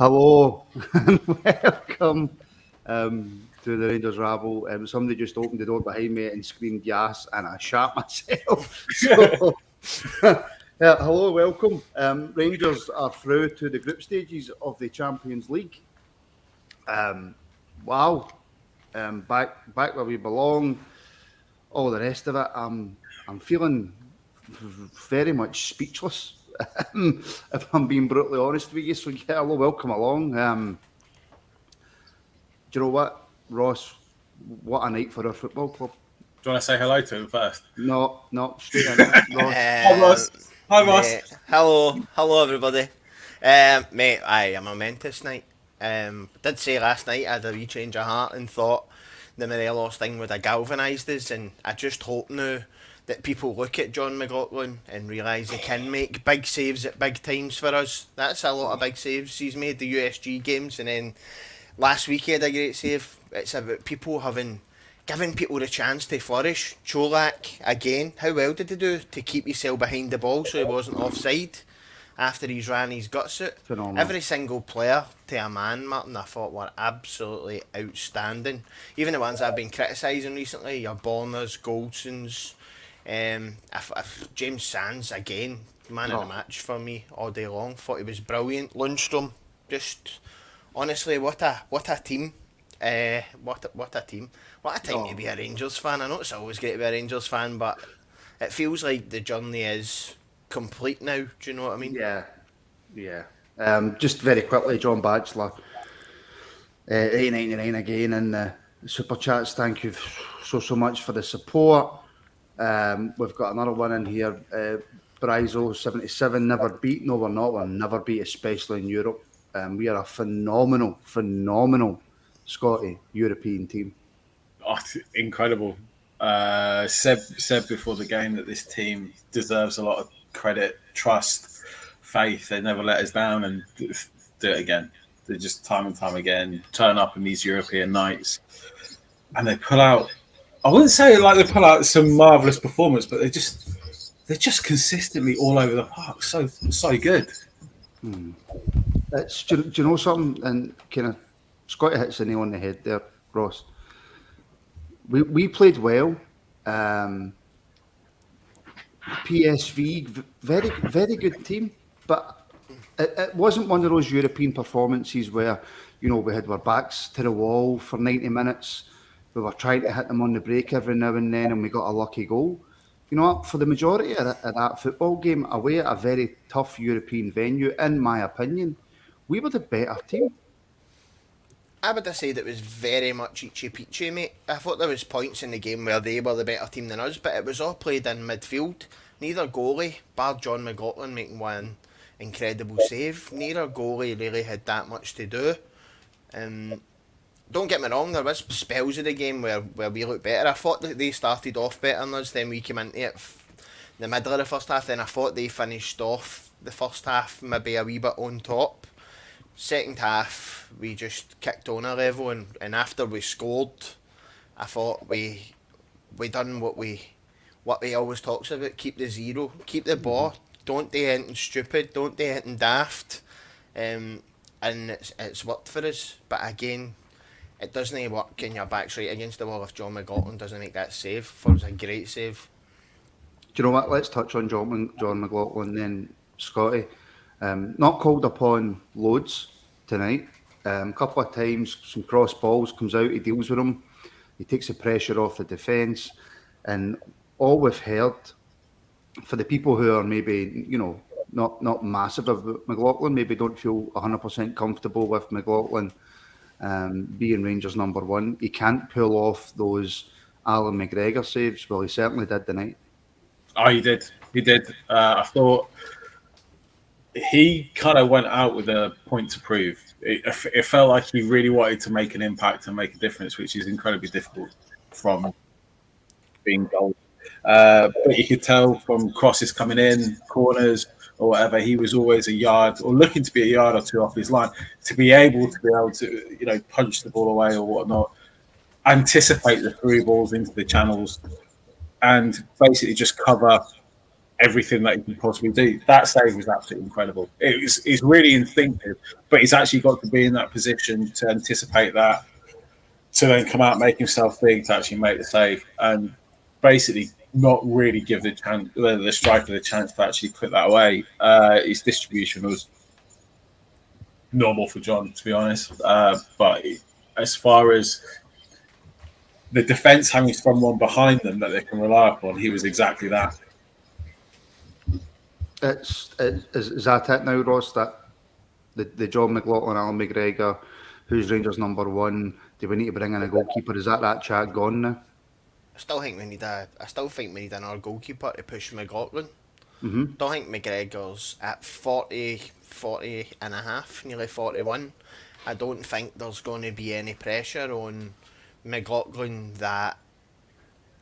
Hello and welcome to the Rangers Rabble. Somebody just opened the door behind me and screamed "Yas," and I shat myself. So, hello, welcome. Rangers are through to the group stages of the Champions League. Wow, back where we belong. All the rest of it, I'm feeling very much speechless. If I'm being brutally honest with you, so yeah, hello, welcome along. Do you know what, Ross? What a night for our football club. Do you want to say hello to him first? No, straight in. Ross. Hi, Ross. Hi, Ross. Hello, everybody. Mate, I'm a momentous night. Did say last night I had a wee change of heart and thought the Morelos thing would have galvanised us, and I just hope now that people look at John McLaughlin and realise he can make big saves at big times for us. That's a lot of big saves. He's made the USG games, and then last week he had a great save. It's about people giving people the chance to flourish. Čolak, again, how well did he do to keep himself behind the ball so he wasn't offside after he's ran his guts out? Phenomenal. Every single player to a man, Martin, I thought were absolutely outstanding. Even the ones I've been criticising recently, your Borners, Goldsons, James Sands, again, man of the match for me all day long. Thought he was brilliant. Lundstrom, just honestly, what a team. What a team. What a time to be a Rangers fan. I know it's always great to be a Rangers fan, but it feels like the journey is complete now. Do you know what I mean? Yeah. Just very quickly, John Batchelor, 8.99 again in the super chats. Thank you so much for the support. We've got another one in here. Bryzo 77, never beat. No, we're not. We'll never beat, especially in Europe. We are a phenomenal Scotty European team. Oh, incredible. Said before the game that this team deserves a lot of credit, trust, faith. They never let us down and do it again. They just time and time again turn up in these European nights and they pull out. I wouldn't say like they pull out some marvellous performance, but they're just consistently all over the park. So good. Do you know something? And kind of Scotty hits the nail on the head there, Ross. We played well. PSV, very good team, but it wasn't one of those European performances where, you know, we had our backs to the wall for 90 minutes. We were trying to hit them on the break every now and then, and we got a lucky goal. You know what? For the majority of that football game, away at a very tough European venue, in my opinion, we were the better team. I would have said it was very much eachy-peachy, mate. I thought there was points in the game where they were the better team than us, but it was all played in midfield. Neither goalie, bar John McLaughlin making one incredible save, neither goalie really had that much to do. Don't get me wrong, there was spells of the game where we looked better. I thought that they started off better than us, then we came into it in the middle of the first half, then I thought they finished off the first half maybe a wee bit on top. Second half, we just kicked on a level, and after we scored, I thought we done what we always talks about: keep the zero, keep the ball, don't do anything stupid, don't do anything daft, and it's worked for us. But again, it doesn't work in your back's right against the wall if John McLaughlin doesn't make that save. For it was a great save. Do you know what? Let's touch on John McLaughlin then, Scotty. Not called upon loads tonight. A couple of times, some cross balls comes out, he deals with them. He takes the pressure off the defence. And all we've heard, for the people who are maybe, you know, not massive about McLaughlin, maybe don't feel 100% comfortable with McLaughlin being Rangers number one, he can't pull off those Alan McGregor saves. Well, he certainly did tonight. Oh, he did. I thought he kind of went out with a point to prove. It felt like he really wanted to make an impact and make a difference, which is incredibly difficult from being goal. But you could tell from crosses coming in, corners or whatever, he was always a yard or looking to be a yard or two off his line to be able to, you know, punch the ball away or whatnot, anticipate the through balls into the channels, and basically just cover everything that he can possibly do. That save was absolutely incredible. It's really instinctive, but he's actually got to be in that position to anticipate that, to then come out, make himself big to actually make the save, and basically not really give the striker the chance to actually put that away. His distribution was normal for John, to be honest. But as far as the defence having someone behind them that they can rely upon, he was exactly that. Is that it now, Ross? That the John McLaughlin, Alan McGregor, who's Rangers number one? Do we need to bring in a goalkeeper? Is that chat gone now? I still think we need another goalkeeper to push McLaughlin. Mm-hmm. Don't think McGregor's at 40 and a half, nearly 41. I don't think there's going to be any pressure on McLaughlin that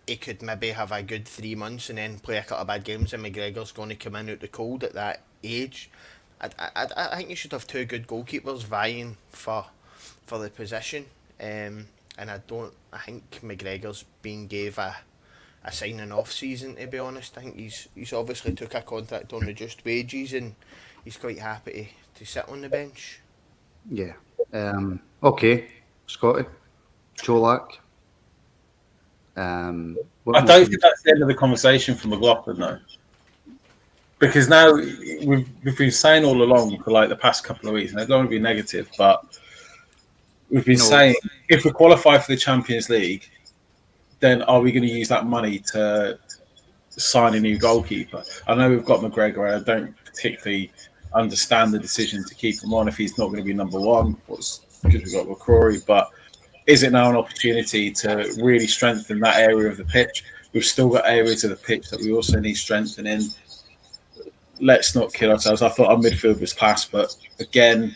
he could maybe have a good 3 months and then play a couple of bad games, and McGregor's going to come in out the cold at that age. I think you should have two good goalkeepers vying for the position, and I think McGregor's been gave a signing off season, to be honest. I think he's obviously took a contract on reduced wages and he's quite happy to sit on the bench. Yeah. Okay, Scotty, Čolak. I don't think that's the end of the conversation for McLaughlin, though. Because now we've been saying all along for like the past couple of weeks, and I don't want to be negative, but we've been saying if we qualify for the Champions League, then are we going to use that money to sign a new goalkeeper? I know we've got McGregor, and I don't particularly understand the decision to keep him on if he's not going to be number one, because we've got McCrory, but is it now an opportunity to really strengthen that area of the pitch? We've still got areas of the pitch that we also need strengthening. Let's not kid ourselves. I thought our midfield was class, but again,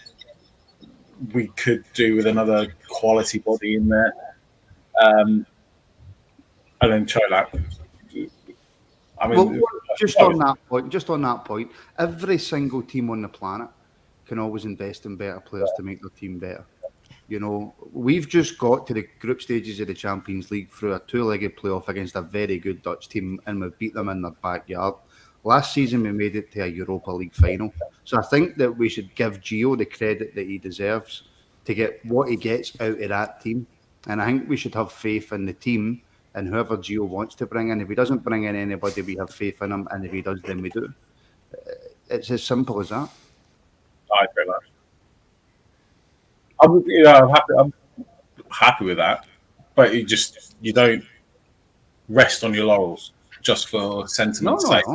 we could do with another quality body in there. And then Čolak. I mean, just on that point, every single team on the planet can always invest in better players to make their team better. You know, we've just got to the group stages of the Champions League through a two-legged playoff against a very good Dutch team, and we've beat them in their backyard. Last season, we made it to a Europa League final. So I think that we should give Gio the credit that he deserves to get what he gets out of that team. And I think we should have faith in the team and whoever Gio wants to bring in. If he doesn't bring in anybody, we have faith in him. And if he does, then we do. It's as simple as that. I agree with that. I'm happy with that. But you don't rest on your laurels just for sentiment's sake.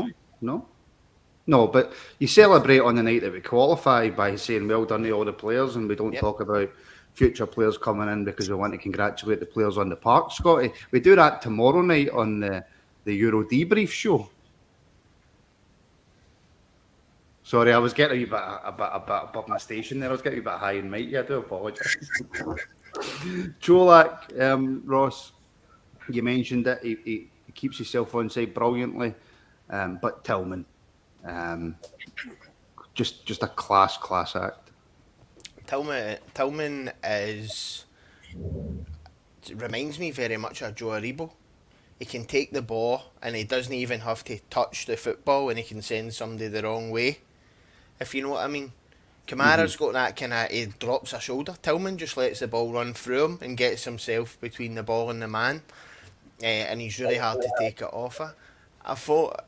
No, but you celebrate on the night that we qualify by saying well done to all the players, and we don't talk about future players coming in because we want to congratulate the players on the park, Scotty. We do that tomorrow night on the Euro debrief show. Sorry, I was getting a bit above my station there. I was getting a bit high and mighty. I do apologise. Čolak, Ross, you mentioned it. He keeps himself on side brilliantly. But Tillman, just a class act. Tillman reminds me very much of Joe Aribo. He can take the ball and he doesn't even have to touch the football, and he can send somebody the wrong way, if you know what I mean. Kamara's got that kind of, he drops a shoulder. Tillman just lets the ball run through him and gets himself between the ball and the man, and he's really hard to take it off of. I thought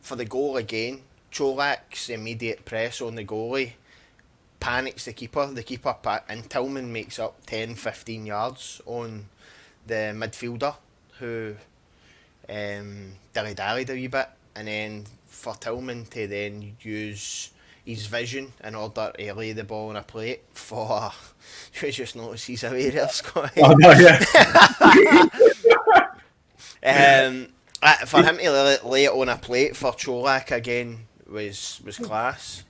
for the goal again, Čolak's immediate press on the goalie panics the keeper. And Tillman makes up 10-15 yards on the midfielder who dilly-dallied a wee bit, and then for Tillman to then use his vision in order to lay the ball on a plate for you just notice he's away there, Scotty. Oh, no, yeah. For him to lay it on a plate for Čolak again was class.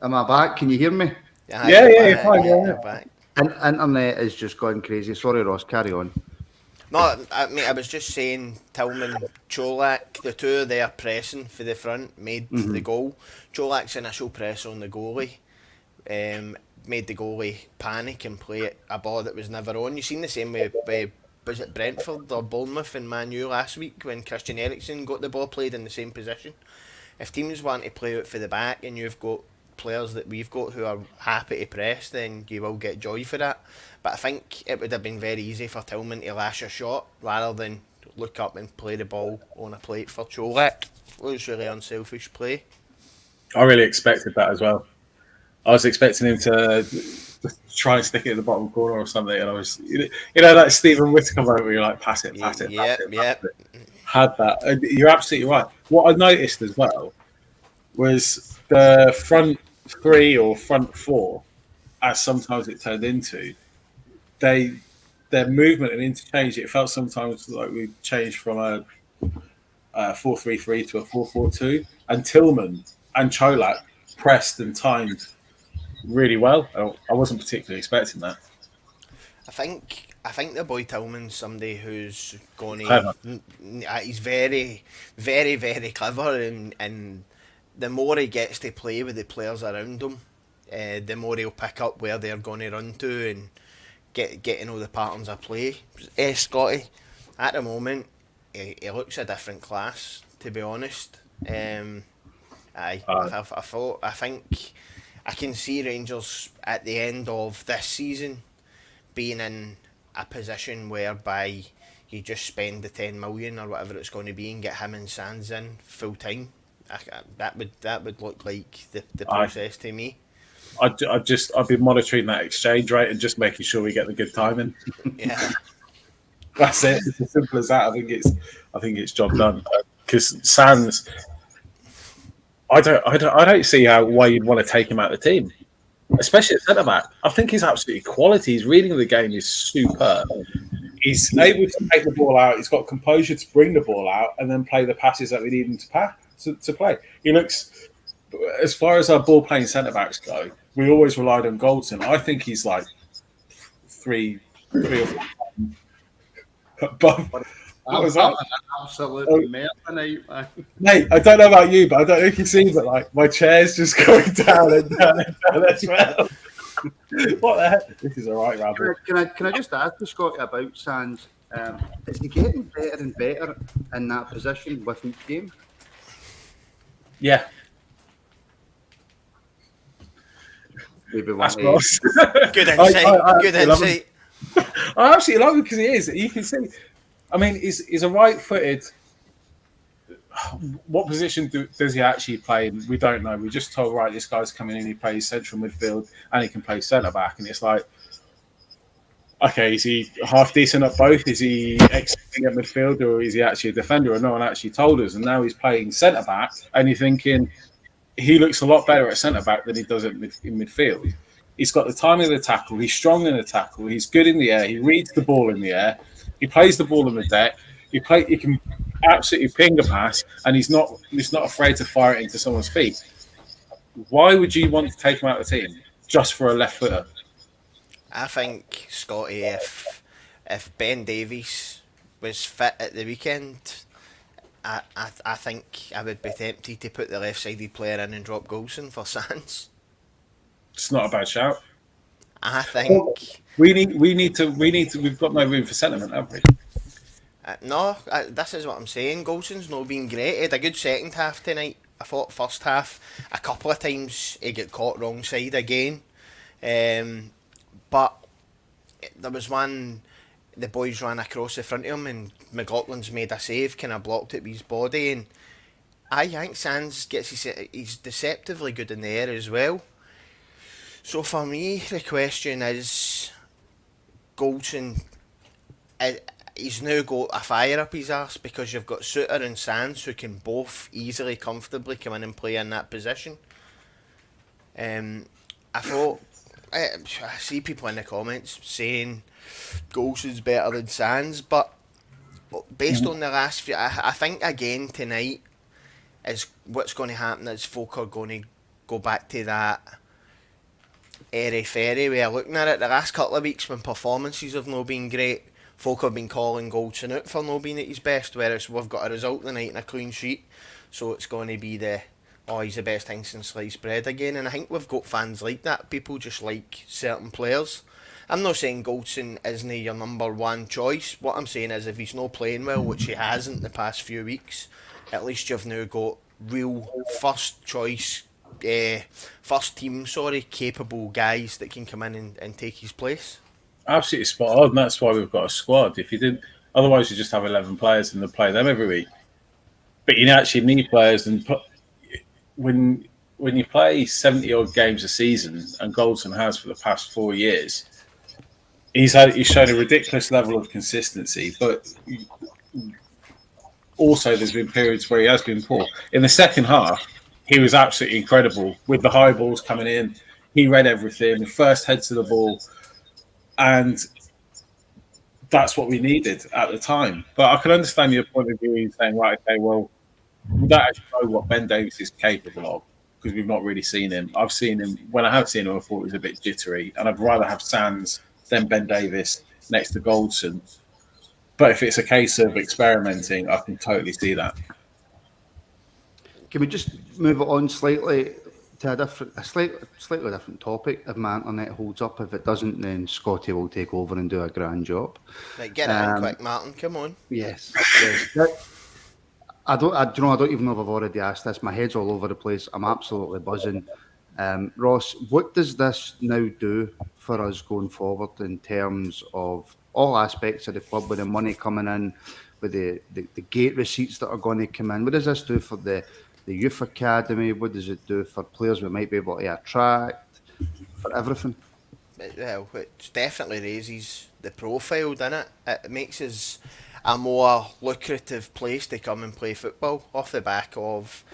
Am I back? Can you hear me? Yeah, fine, yeah. Back. Internet is just going crazy. Sorry, Ross, carry on. No, I was just saying Tillman, Čolak, the two of there pressing for the front made the goal. Čolak's initial press on the goalie made the goalie panic and play a ball that was never on. You've seen the same with was it Brentford or Bournemouth and Man U last week when Christian Eriksen got the ball played in the same position. If teams want to play out for the back and you've got players that we've got who are happy to press, then you will get joy for that. But I think it would have been very easy for Tillman to lash a shot rather than look up and play the ball on a plate for Čolak. It was really unselfish play. I really expected that as well. I was expecting him to try and stick it in the bottom corner or something, and I was, that Stephen Whittaker moment where you're like, pass it. Had that. And you're absolutely right. What I noticed as well was the front three or front four, as sometimes it turned into, their movement and interchange. It felt sometimes like we changed from a 4-3-3 to a 4-4-2, and Tillman and Čolak pressed and timed really well. I wasn't particularly expecting that. I think the boy Tillman's somebody who's going to... He's very, very, very clever, and the more he gets to play with the players around him, the more he'll pick up where they're going to run to and get to know the patterns of play. Scotty, at the moment, he looks a different class, to be honest. I think I can see Rangers at the end of this season being in a position whereby you just spend the 10 million or whatever it's going to be and get him and Sands in full time. That would look like the process to me. I'd be monitoring that exchange rate and just making sure we get the good timing. Yeah, that's it. It's as simple as that. I think it's job done. Because Sands, I don't see why you'd want to take him out of the team, especially at centre back. I think he's absolutely quality. His reading of the game is superb. He's able to take the ball out. He's got composure to bring the ball out and then play the passes that we need him to play. He looks, as far as our ball playing centre backs go, we always relied on Goldson. I think he's like three or four above. What was that? Absolutely mate. Mate, I don't know about you, but I don't know if you see, but like my chair's just going down and down and down as well. What the heck? This is all right, Rabble. Can I just ask you, Scotty, about Sands? Is he getting better and better in that position with each game? Yeah. Good insight. Good insight. I absolutely love him because he is. You can see. I mean, he's a right-footed. What position does he actually play in? We don't know. We just told, right, this guy's coming in, he plays central midfield and he can play centre-back. And it's like, okay, is he half decent at both? Is he excellent at midfield or is he actually a defender? Or no one actually told us. And now he's playing centre-back and you're thinking he looks a lot better at centre-back than he does in midfield. He's got the timing of the tackle. He's strong in the tackle. He's good in the air. He reads the ball in the air. He plays the ball in the deck. He can absolutely ping a pass, and he's not afraid to fire it into someone's feet. Why would you want to take him out of the team just for a left footer? I think, Scotty, if Ben Davies was fit at the weekend, I think I would be tempted to put the left-sided player in and drop Goalson for Sands. It's not a bad shout. I think we need to. We've got no room for sentiment, have we? This is what I'm saying. Goalson's not been great. He had a good second half tonight. I thought first half a couple of times he got caught wrong side again, but there was one. The boys ran across the front of him and McLaughlin's made a save, kind of blocked it with his body, and I think Sands he's deceptively good in the air as well. So for me, the question is, Goalson, he's now got a fire up his arse because you've got Suter and Sands who can both easily, comfortably come in and play in that position. I see people in the comments saying Goalson's better than Sands, but based on the last few, I think again tonight is what's going to happen is folk are going to go back to that airy-fairy way of looking at it. The last couple of weeks when performances have not been great, folk have been calling Goalson out for not being at his best, whereas we've got a result tonight and a clean sheet, so it's going to be he's the best thing since sliced bread again. And I think we've got fans like that. People just like certain players. I'm not saying Goldson isn't your number one choice. What I'm saying is if he's not playing well, which he hasn't the past few weeks, at least you've now got real first choice, first team, capable guys that can come in and take his place. Absolutely spot on. That's why we've got a squad. If you didn't, otherwise you just have 11 players and they play them every week. But you actually need players, and when you play 70 odd games a season, and Goldson has for the past 4 years, he's shown a ridiculous level of consistency. But also, there's been periods where he has been poor. In the second half, he was absolutely incredible with the high balls coming in. He read everything. The first head to the ball. And that's what we needed at the time. But I can understand your point of view in saying, right, okay, well, we don't actually know what Ben Davies is capable of because we've not really seen him. I've seen him, when I have seen him, I thought he was a bit jittery. And I'd rather have Sands than Ben Davies next to Goldson. But if it's a case of experimenting, I can totally see that. Can we just move it on slightly to a slightly different topic? If my internet holds up, if it doesn't, then Scotty will take over and do a grand job. Right, get it in quick, Martin. Come on. Yes. I don't even know if I've already asked this. My head's all over the place. I'm absolutely buzzing. Ross, what does this now do for us going forward in terms of all aspects of the club, with the money coming in, with the gate receipts that are going to come in? What does this do for the youth academy? What does it do for players we might be able to attract? For everything? Well, it definitely raises the profile, doesn't it? It makes us a more lucrative place to come and play football off the back of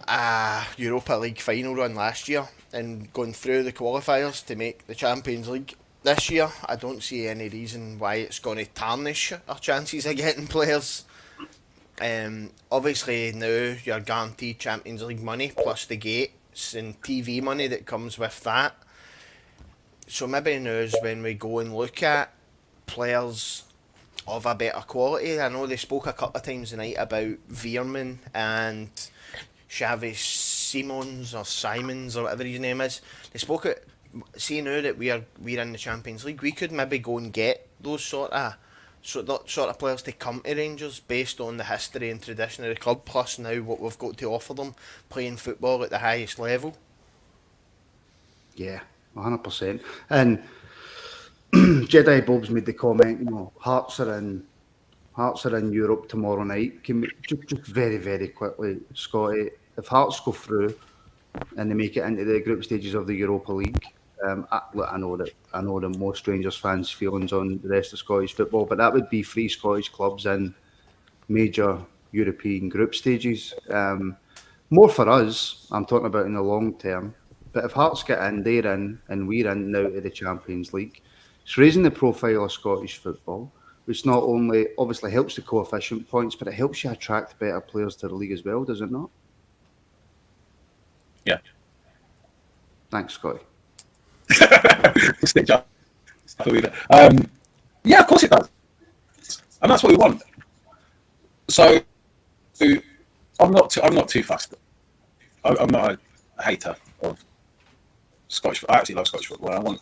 a Europa League final run last year and going through the qualifiers to make the Champions League this year. I don't see any reason why it's going to tarnish our chances of getting players. Obviously now you're guaranteed Champions League money plus the gates and TV money that comes with that. So maybe now is when we go and look at players of a better quality. I know they spoke a couple of times tonight about Veerman and Xavi Simons or Simons or whatever his name is. They spoke at, see now that we're in the Champions League, we could maybe go and get those sort of players to come to Rangers based on the history and tradition of the club, plus now what we've got to offer them playing football at the highest level. Yeah, 100%. And Jedi Bob's made the comment, Hearts are in Europe tomorrow night. Can we just very, very quickly, Scotty, if Hearts go through and they make it into the group stages of the Europa League, I know that most Rangers fans' feelings on the rest of Scottish football, but that would be 3 Scottish clubs in major European group stages. More for us, I'm talking about in the long term. But if Hearts get in, they're in, and we're in now to the Champions League. It's raising the profile of Scottish football, which not only obviously helps the coefficient points, but it helps you attract better players to the league as well, does it not? Yeah. Thanks, Scotty. Yeah, of course it does, and that's what we want. So I'm not too fussed. I'm not a hater of Scottish. I actually love Scottish football. I want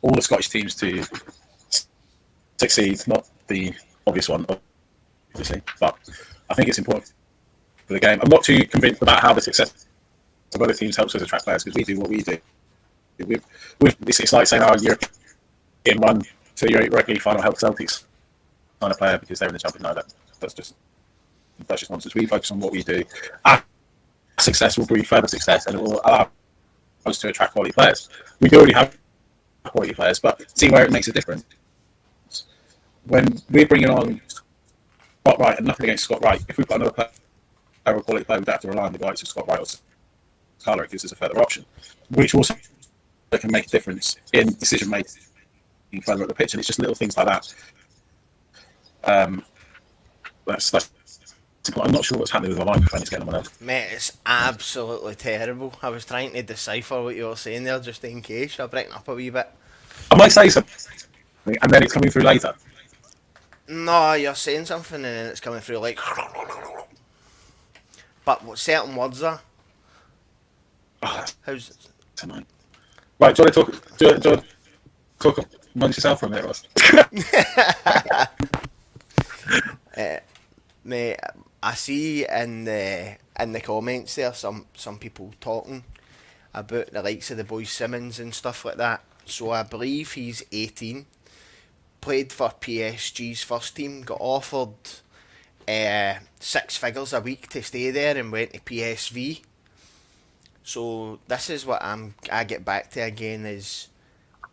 all the Scottish teams to succeed, not the obvious one, obviously, but I think it's important for the game. I'm not too convinced about how the success of other teams helps us attract players, because we do what we do. It's like saying our European run to your Europa League final helps Celtics sign a player because they're in the Champions League. That's just nonsense. We focus on what we do. Our success will breed further success, and it will allow us to attract quality players. We do already have quality players, but see where it makes a difference. When we're bringing on Scott Wright, and nothing against Scott Wright, if we've got another player, a quality player, we'd have to rely on the likes of Scott Wright or Carlo, because there's a further option, which also can make a difference in decision making further up the pitch. And it's just little things like that. That's I'm not sure what's happening with my microphone. It's getting on my nerves. Mate, it's absolutely terrible. I was trying to decipher what you were saying there just in case. I'll brighten up a wee bit. I might say something, and then it's coming through later. No, you're saying something and then it's coming through like... But what certain words are... Oh, How's... tonight. Right, do you want to talk? talk amongst yourself for a minute, Ross. Mate, I see in the comments there some people talking about the likes of the boy Simmons and stuff like that. So I believe he's 18, played for PSG's first team, got offered 6 figures a week to stay there and went to PSV. So this is what I get back to again, is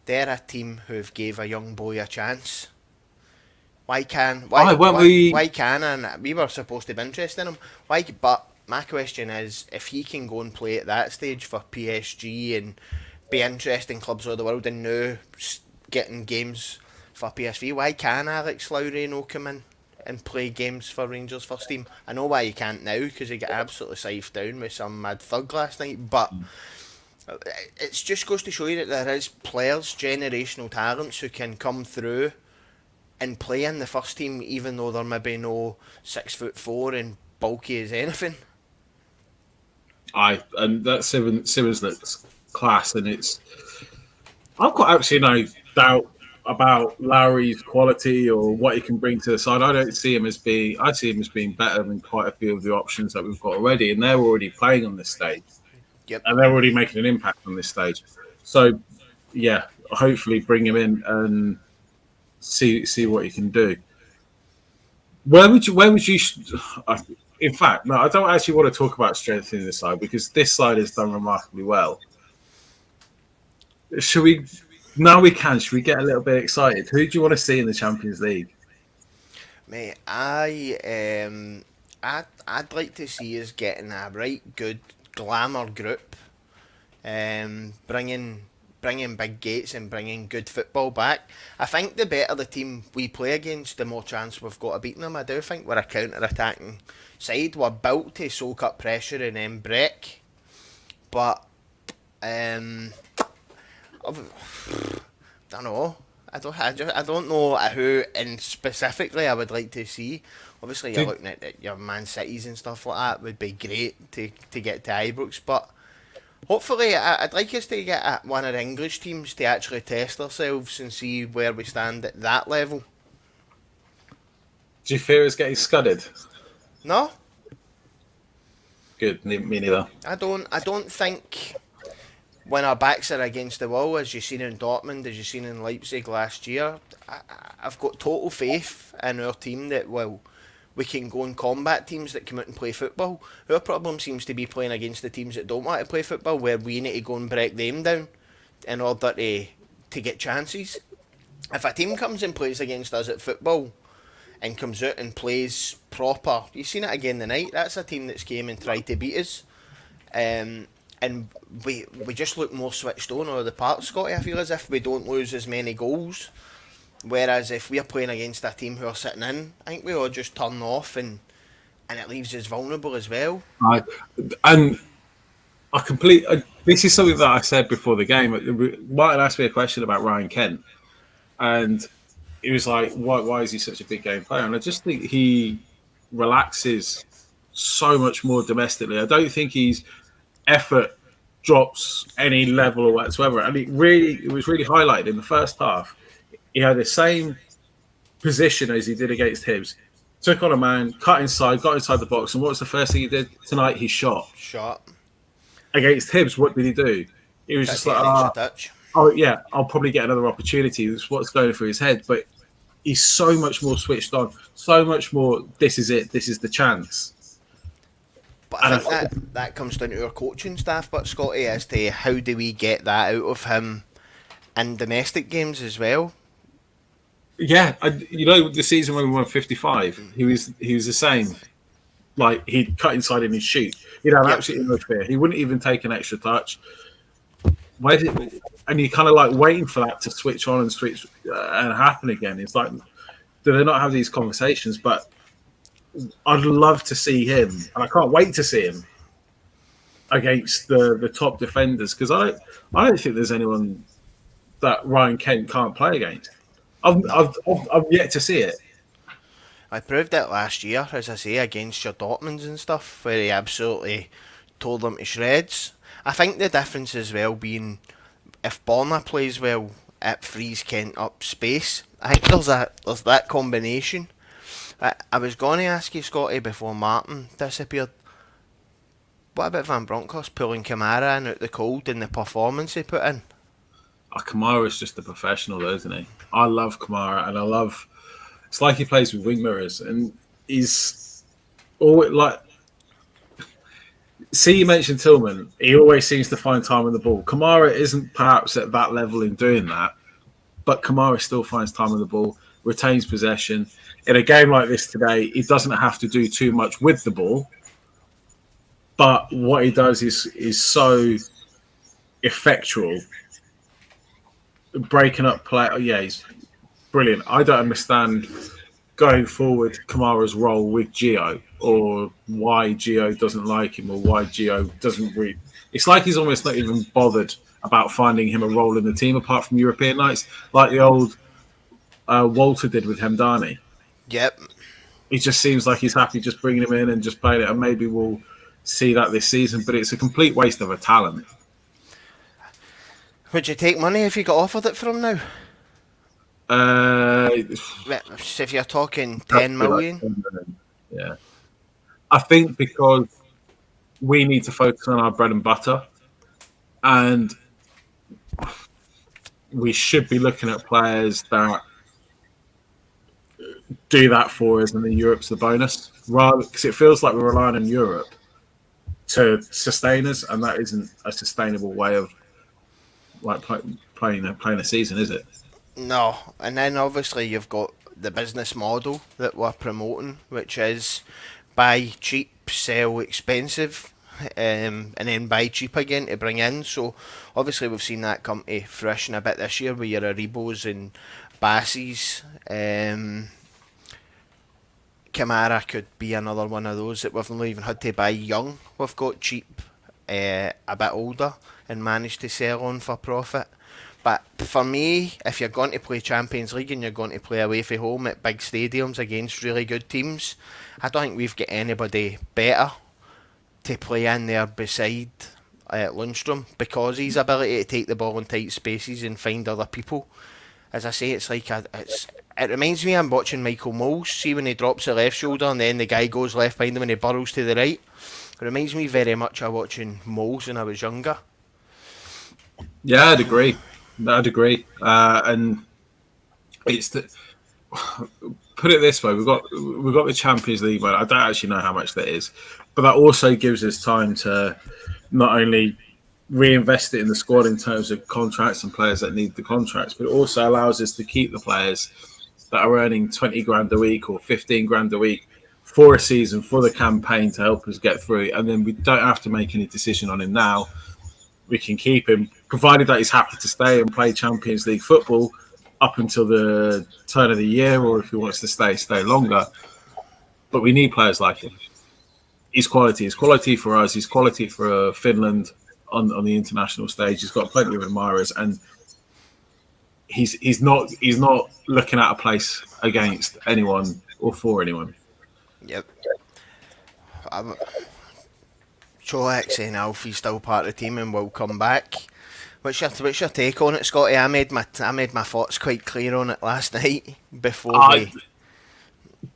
they're a team who've gave a young boy a chance. Why can and we were supposed to be interested in him. Why? But my question is, if he can go and play at that stage for PSG and be interesting clubs all over the world, and now getting games for PSV, why can Alex Lowry no come in and play games for Rangers first team? I know why he can't now, because he got absolutely scythed down with some mad thug last night, but it just goes to show you that there is players, generational talents, who can come through and play in the first team, even though they're maybe no 6'4" and bulky as anything. Aye, and that Simmons looks class, and I've got absolutely no doubt about Lowry's quality or what he can bring to the side. I see him as being better than quite a few of the options that we've got already, and they're already playing on this stage. Yep. And they're already making an impact on this stage. So, yeah, hopefully bring him in and see what he can do. Where would you? In fact, no, I don't actually want to talk about strengthening the side, because this side has done remarkably well. Should we? Now we can. Should we get a little bit excited? Who do you want to see in the Champions League? Mate, I'd like to see us getting a right good glamour group, bringing big gates and bringing good football back. I think the better the team we play against, the more chance we've got of beating them. I do think we're a counter-attacking side. We're built to soak up pressure and then break. But I don't know. I don't know who in specifically I would like to see. Obviously, you're looking at your Man Cities and stuff like that. Would be great to get to Ibrox, but hopefully, I'd like us to get one of the English teams to actually test ourselves and see where we stand at that level. Do you fear us getting scudded? No. Good, me neither. I don't think when our backs are against the wall, as you've seen in Dortmund, as you've seen in Leipzig last year, I've got total faith in our team that we can go and combat teams that come out and play football. Our problem seems to be playing against the teams that don't want to play football, where we need to go and break them down in order to get chances. If a team comes and plays against us at football and comes out and plays proper, you've seen it again tonight, that's a team that's came and tried to beat us. And we just look more switched on all of the parts, Scotty. I feel as if we don't lose as many goals. Whereas if we're playing against a team who are sitting in, I think we all just turn off, and it leaves us vulnerable as well. And this is something that I said before the game. Martin asked me a question about Ryan Kent, and it was like, why is he such a big game player? And I just think he relaxes so much more domestically. I don't think his effort drops any level whatsoever. And it was really highlighted in the first half. He had the same position as he did against Hibs. Took on a man, cut inside, got inside the box, and what was the first thing he did tonight? He shot. Against Hibs, what did he do? He was just like, oh yeah, I'll probably get another opportunity. That's what's going through his head. But he's so much more switched on, so much more, this is it, this is the chance. But I think that comes down to our coaching staff, but Scotty, as to how do we get that out of him in domestic games as well? Yeah, the season when we won 55, he was the same. Like, he'd cut inside and he'd shoot. He'd have absolutely no fear. He wouldn't even take an extra touch. And you kind of like waiting for that to switch on and switch and happen again. It's like, do they not have these conversations? But I'd love to see him, and I can't wait to see him against the top defenders, because I don't think there's anyone that Ryan Kent can't play against. I've yet to see it. I proved it last year, as I say, against your Dortmunds and stuff, where he absolutely tore them to shreds. I think the difference as well being, if Borna plays well it frees Kent up space. I think there's that combination. I was going to ask you, Scotty, before Martin disappeared. What about Van Bronckhorst pulling Kamara in out the cold and the performance he put in? Kamara's just a professional, though, isn't he? I love Kamara, and I love. It's like he plays with wing mirrors, and he's always like. See, you mentioned Tillman. He always seems to find time on the ball. Kamara isn't perhaps at that level in doing that, but Kamara still finds time on the ball, retains possession. In a game like this today, he doesn't have to do too much with the ball, but what he does is so effectual, breaking up play. Oh, yeah, he's brilliant. I don't understand going forward Kamara's role with Gio, or why Gio doesn't like him, or why Gio doesn't read. It's like he's almost not even bothered about finding him a role in the team apart from European nights, like the old Walter did with Hemdani. Yep. It just seems like he's happy just bringing him in and just playing it, and maybe we'll see that this season, but it's a complete waste of a talent. Would you take money if you got offered it for him now? If you're talking 10 million? Yeah. I think because we need to focus on our bread and butter, and we should be looking at players that do that for us, and then Europe's the bonus, rather, because it feels like we're relying on Europe to sustain us, and that isn't a sustainable way of like playing a season, is it? No, and then obviously you've got the business model that we're promoting, which is buy cheap, sell expensive, and then buy cheap again to bring in. So obviously we've seen that come to fruition a bit this year with your Aribos and Bassies. Kamara could be another one of those that we've not even had to buy young. We've got cheap, a bit older, and managed to sell on for profit. But for me, if you're going to play Champions League and you're going to play away from home at big stadiums against really good teams, I don't think we've got anybody better to play in there beside Lundstrom, because his ability to take the ball in tight spaces and find other people. As I say, it's like it reminds me I'm watching Michael Moles. See when he drops the left shoulder and then the guy goes left behind him and he burrows to the right. It reminds me very much of watching Moles when I was younger. Yeah, I'd agree. And it's put it this way: we've got the Champions League. I don't actually know how much that is, but that also gives us time to not only reinvest it in the squad in terms of contracts and players that need the contracts, but it also allows us to keep the players that are earning 20 grand a week or 15 grand a week for a season, for the campaign, to help us get through. And then we don't have to make any decision on him now. We can keep him, provided that he's happy to stay and play Champions League football up until the turn of the year, or if he wants to stay longer. But we need players like him. He's quality. He's quality for us. He's quality for Finland on the international stage. He's got plenty of admirers, and he's not looking at a place against anyone or for anyone. Yep. Čolak saying Alfie's still part of the team and will come back. What's your take on it, Scotty? I made my thoughts quite clear on it last night before we.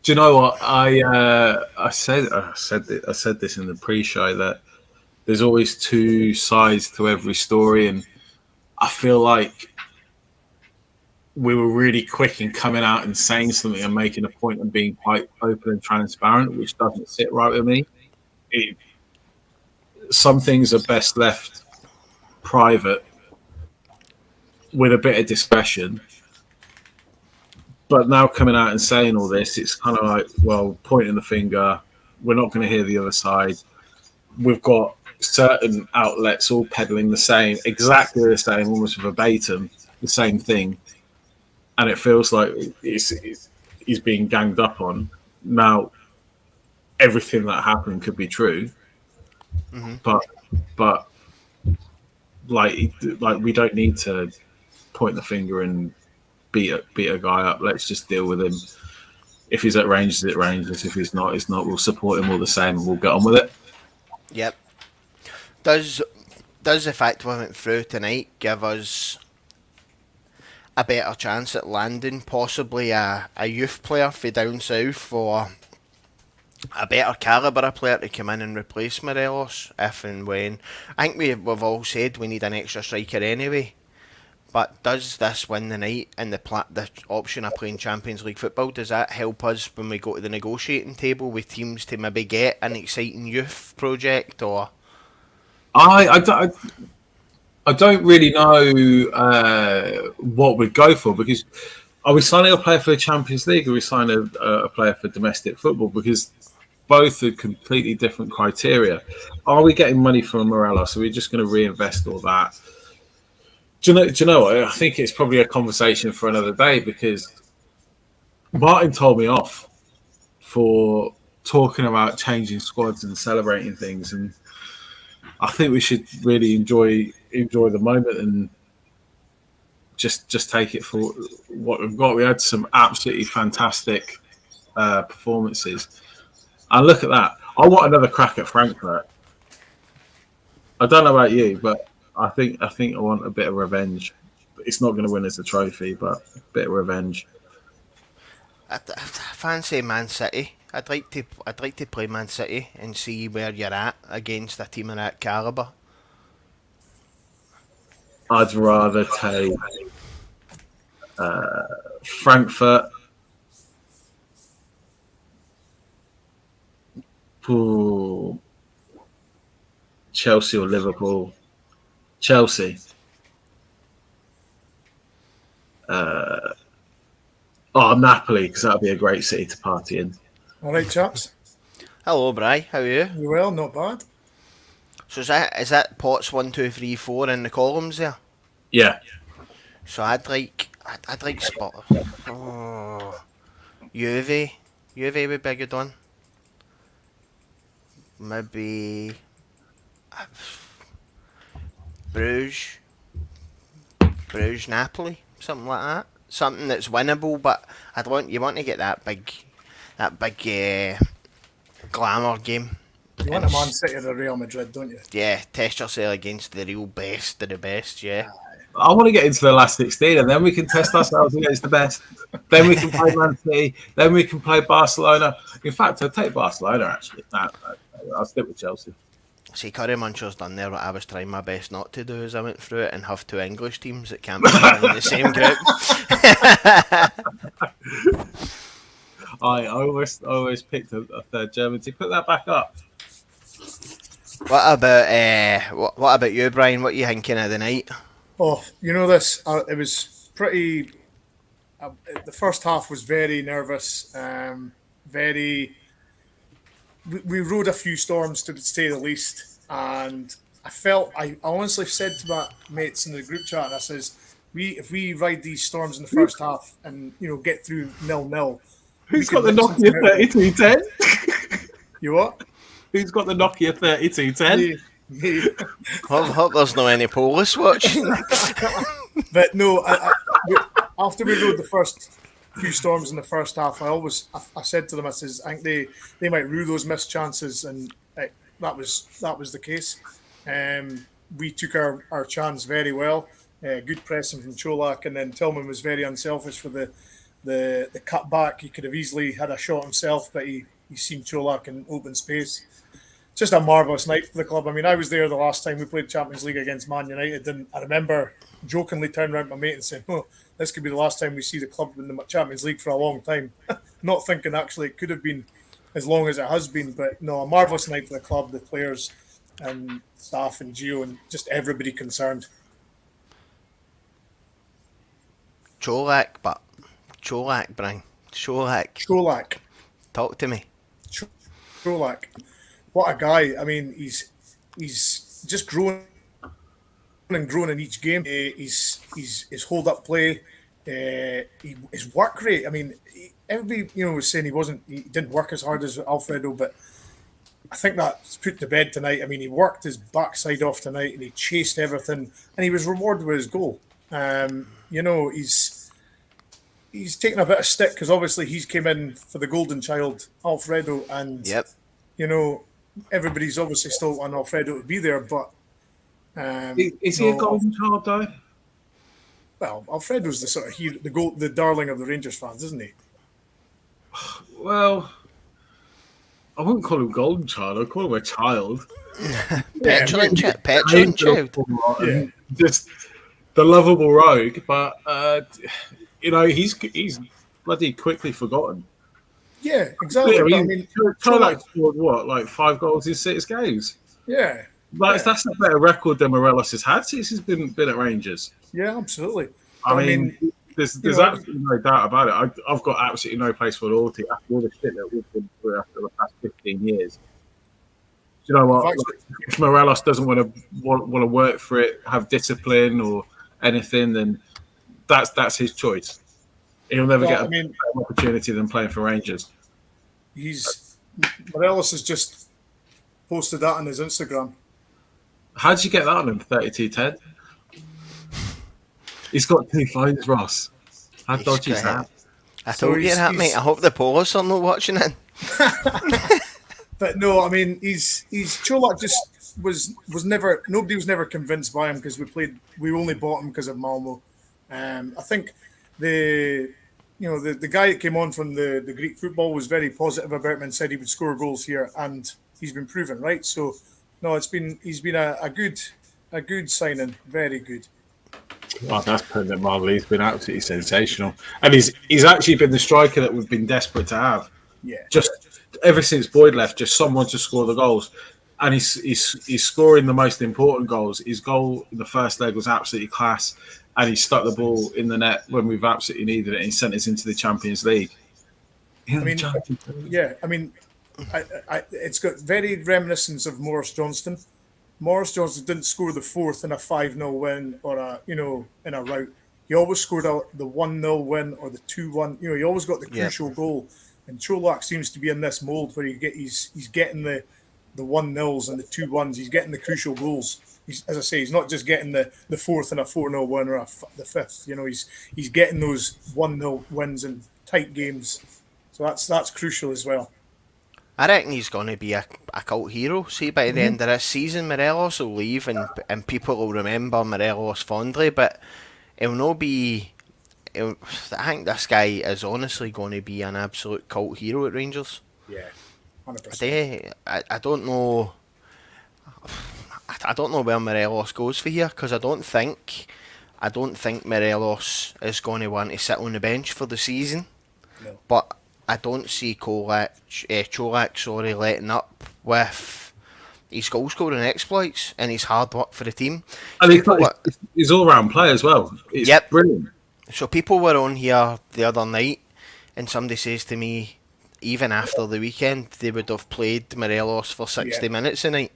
Do you know what I said? I said this in the pre-show that there's always two sides to every story, and I feel like we were really quick in coming out and saying something and making a point and being quite open and transparent, which doesn't sit right with me. Some things are best left private with a bit of discretion. But now coming out and saying all this, it's kind of like, well, pointing the finger. We're not going to hear the other side. We've got certain outlets all peddling exactly the same, almost verbatim, the same thing. And it feels like he's being ganged up on. Now, everything that happened could be true. Mm-hmm. But like we don't need to point the finger and beat a guy up. Let's just deal with him. If he's at Rangers, at Rangers. If he's not, he's not. We'll support him all the same, and we'll get on with it. Yep. Does the fact we went through tonight give us a better chance at landing possibly a youth player for down south, for a better calibre of player to come in and replace Morelos if and when. I think we've all said we need an extra striker anyway. But does this win the night and the option of playing Champions League football, does that help us when we go to the negotiating table with teams to maybe get an exciting youth project? Or I don't really know what we'd go for, because are we signing a player for the Champions League or are we signing a player for domestic football? Because both are completely different criteria. Are we getting money from Morelos? Are we just going to reinvest all that? Do you know what? I think it's probably a conversation for another day, because Martin told me off for talking about changing squads and celebrating things, and I think we should really enjoy the moment and just take it for what we've got. We had some absolutely fantastic performances, and look at that. I want another crack at Frankfurt. I don't know about you, but I think I want a bit of revenge. It's not going to win us a trophy, but a bit of revenge. I fancy Man City. I'd like to play Man City and see where you're at against a team of that calibre. I'd rather take Frankfurt. Ooh. Chelsea or Liverpool. Chelsea. Napoli, because that'd be a great city to party in. All right, chaps. Hello, Bri. How are you? You well? Not bad. So is that pots 1, 2, 3, 4 in the columns there? Yeah. So I'd like spot. Oh, Juve would be a good one. Maybe Bruges, Napoli, something like that. Something that's winnable, but you want to get that big glamour game. You want a Man City or a Real Madrid, don't you? Yeah, test yourself against the real best of the best. Yeah. I want to get into the last 16, and then we can test ourselves against the best. Then we can play Man City. Then we can play Barcelona. In fact, I'll take Barcelona, actually. I'll stick with Chelsea. See, Curry Muncher's done there what I was trying my best not to do as I went through it and have two English teams that can't be in the same group. I always picked a third German team. Put that back up. What about you, Brian? What are you thinking of the night? Oh, you know this. It was pretty. The first half was very nervous. We rode a few storms, to say the least, and I honestly said to my mates in the group chat, and I says, if we ride these storms in the first half and get through 0-0. Who's got the Nokia 3210? You what? Who's got the Nokia 3210? I hope there's no any Polish watching. But no, after we rode the first few storms in the first half, I said to them, I says, I think they might rue those missed chances, and that was the case. We took our chance very well. Good pressing from Čolak, and then Tillman was very unselfish for the cut back. He could have easily had a shot himself, but he seen Čolak in open space. Just a marvellous night for the club. I mean, I was there the last time we played Champions League against Man United, and I remember jokingly turning around to my mate and saying, "Oh, this could be the last time we see the club in the Champions League for a long time." Not thinking actually it could have been as long as it has been, but no, a marvellous night for the club, the players and staff and Gio and just everybody concerned. Čolak, Brian. Čolak. Talk to me. Čolak. What a guy. I mean, he's just growing and growing in each game. His hold-up play, his work rate. I mean, everybody was saying he didn't work as hard as Alfredo, but I think that's put to bed tonight. I mean, he worked his backside off tonight and he chased everything, and he was rewarded with his goal. He's taken a bit of stick because obviously he's came in for the golden child, Alfredo, and Yep. Everybody's obviously still on Alfredo to be there, but is he a golden child though? Well, Alfredo's the sort of hero, the darling of the Rangers fans, isn't he? Well, I wouldn't call him golden child. I'd call him a child. Petulant Hates child. it a lot and just the lovable rogue, but he's bloody quickly forgotten. Yeah, exactly. Yeah, But, I mean, Čolak scored what, like 5 goals in 6 games? yeah, That's a better record than Morelos has had since he's been at Rangers. yeah, absolutely. I mean, there's absolutely no doubt about it. I've got absolutely no place for loyalty after all the shit that we've been through after the past 15 years. Do you know what? If Morelos doesn't want to work for it, have discipline or anything, then that's his choice. He'll never get a better opportunity than playing for Rangers. Morelos has just posted that on his Instagram. How did you get that on him? 32-10. He's got 2 phones, Ross. How dodgy is that? I told you that, mate. I hope the police are not watching it. But no, I mean, he's Čolak just was never, nobody was never convinced by him because we only bought him because of Malmo. I think the guy that came on from the Greek football was very positive about him and said he would score goals here, and he's been proven right. So no, he's been a good signing, very good. Oh, that's putting it mildly. He's been absolutely sensational, and he's actually been the striker that we've been desperate to have. Yeah, just ever since Boyd left, just someone to score the goals, and he's scoring the most important goals. His goal in the first leg was absolutely class, and he stuck the ball in the net when we've absolutely needed it, and he sent us into the Champions League. I mean, it's got very reminiscence of Morris Johnston. Morris Johnston didn't score the 4th in a 5-0 win or in a rout. He always scored the 1-0 win or the 2-1. He always got the crucial goal. And Čolak seems to be in this mold where he's getting the 1-0s and the 2-1s. He's getting the crucial goals. As I say, he's not just getting the 4th in a 4-0 win or the 5th. He's getting those 1-0 wins in tight games. So that's crucial as well. I reckon he's going to be a cult hero. See, by the end of this season, Morelos will leave and people will remember Morelos fondly, but it'll not be... I think this guy is honestly going to be an absolute cult hero at Rangers. Yeah, 100%. I don't know... I don't know where Morelos goes for here, because I don't think Morelos is going to want to sit on the bench for the season. No. But I don't see Čolak letting up with his goal scoring exploits and his hard work for the team. And he's all round play as well. It's brilliant. So people were on here the other night and somebody says to me, even after the weekend, they would have played Morelos for 60 minutes a night.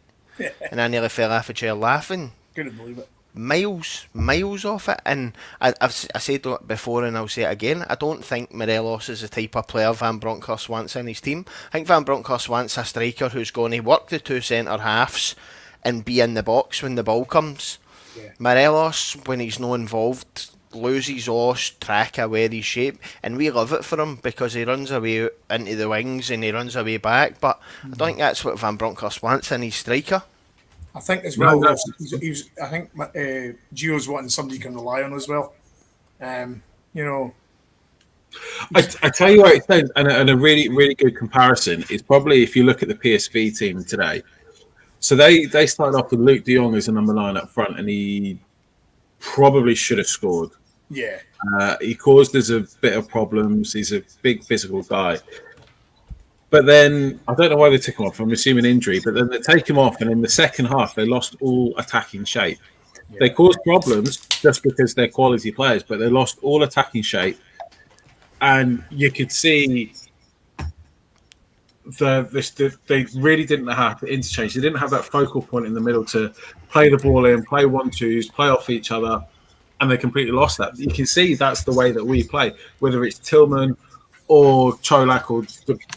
And I nearly fell off a chair laughing. Couldn't believe it. Miles off it, and I said it before and I'll say it again, I don't think Morelos is the type of player Van Bronckhorst wants in his team. I think Van Bronckhorst wants a striker who's going to work the 2 centre halves and be in the box when the ball comes. Morelos, when he's not involved, loses all track of where he's shape, and we love it for him because he runs away into the wings and he runs away back, but I don't think that's what Van Bronckhorst wants in his striker. I think as well, I think Gio's wanting somebody you can rely on as well. I tell you what it says, and a really, really good comparison is probably if you look at the PSV team today. So they started off with Luke de Jong as a number 9 up front, and he probably should have scored. Yeah. He caused us a bit of problems. He's a big physical guy. But then, I don't know why they took him off. I'm assuming injury. But then they take him off, and in the second half, they lost all attacking shape. Yeah. They caused problems just because they're quality players, but they lost all attacking shape. And you could see they really didn't know how to interchange. They didn't have that focal point in the middle to play the ball in, play 1-2s, play off each other, and they completely lost that. You can see that's the way that we play, whether it's Tillman or Čolak or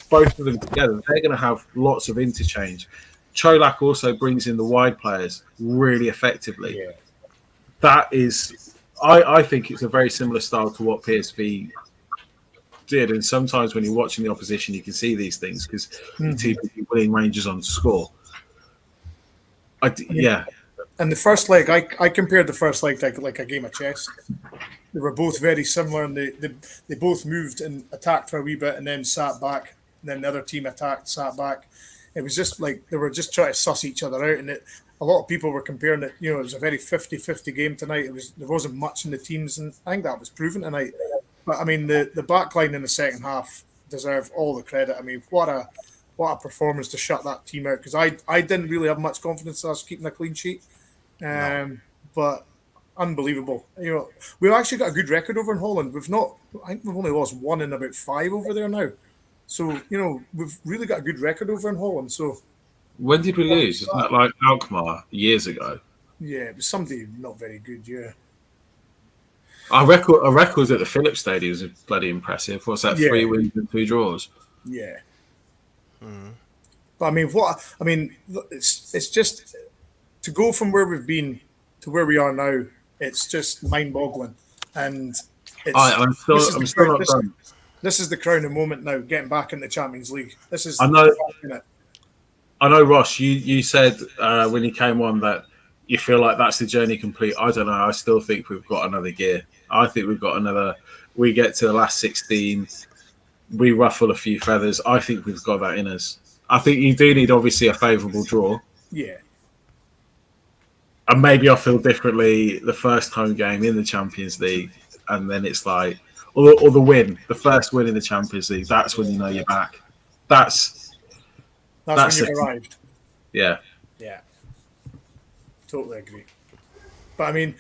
both of them together, they're going to have lots of interchange. Čolak also brings in the wide players really effectively. Yeah. That is, I think it's a very similar style to what PSV did. And sometimes when you're watching the opposition, you can see these things because the team is winning Rangers on to score. And the first leg, I compared the first leg to like a game of chess. They were both very similar, and they both moved and attacked for a wee bit and then sat back. And then the other team attacked, sat back. It was just like they were just trying to suss each other out. And a lot of people were comparing it, it was a very 50-50 game tonight. There wasn't much in the teams, and I think that was proven tonight. But I mean, the back line in the second half deserve all the credit. I mean, what a performance to shut that team out, because I didn't really have much confidence in us keeping a clean sheet. But unbelievable. We've actually got a good record over in Holland. I think we've only lost 1 in about 5 over there now. So, we've really got a good record over in Holland. So when did we lose? Isn't that like Alkmaar years ago? Yeah, it was somebody not very good, yeah. Our records at the Philips Stadium is bloody impressive. What's that? 3 wins and 2 draws. Yeah. But I mean, it's just to go from where we've been to where we are now. It's just mind-boggling, and I'm still not done. This is the crowning moment now. Getting back in the Champions League. This is. I know, Ross. You said when you came on that you feel like that's the journey complete. I don't know. I still think we've got another gear. I think we've got another. We get to the last 16. We ruffle a few feathers. I think we've got that in us. I think you do need, obviously, a favourable draw. Yeah. And maybe I feel differently the first home game in the Champions League, and then it's like, or the win, the first win in the Champions League. That's when you know you're back. That's when you've arrived. Yeah. Yeah. Totally agree. But I mean,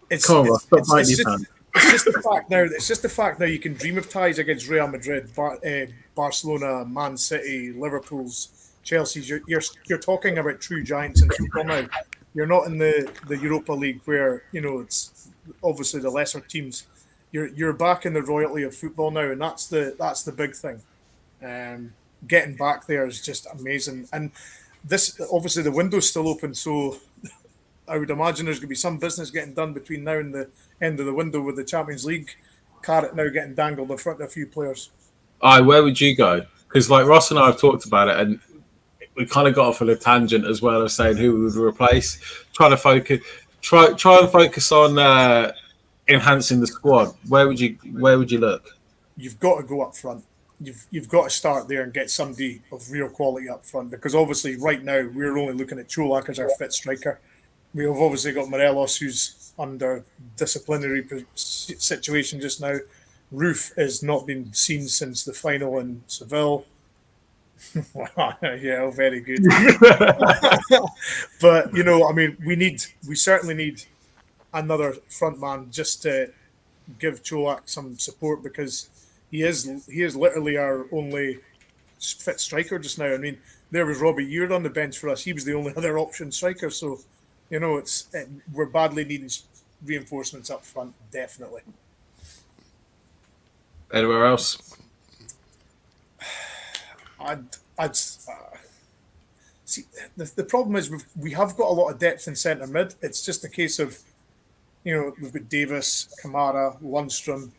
it's just the fact now. It's just the fact now you can dream of ties against Real Madrid, Barcelona, Man City, Liverpool's, Chelsea's. You're talking about true giants in football now. You're not in the Europa League where it's obviously the lesser teams. You're back in the royalty of football now, and that's the big thing. Getting back there is just amazing, and this obviously the window's still open, so I would imagine there's going to be some business getting done between now and the end of the window with the Champions League carrot now getting dangled in front of a few players. Where would you go? Because like Ross and I have talked about it, and we kind of got off on a tangent as well as saying who we would replace. Try and focus on enhancing the squad. Where would you look? You've got to go up front. You've got to start there and get somebody of real quality up front, because obviously right now we're only looking at Čolak as our fit striker. We have obviously got Morelos, who's under disciplinary situation just now. Roof has not been seen since the final in Seville. Yeah, very good. But we certainly need another front man just to give Čolak some support, because he is literally our only fit striker just now. I mean, there was Robbie Eard on the bench for us. He was the only other option striker. So, we're badly needing reinforcements up front, definitely. Anywhere else? I'd see. The problem is we have got a lot of depth in centre mid. It's just a case of, we've got Davis, Kamara, Lundstrom.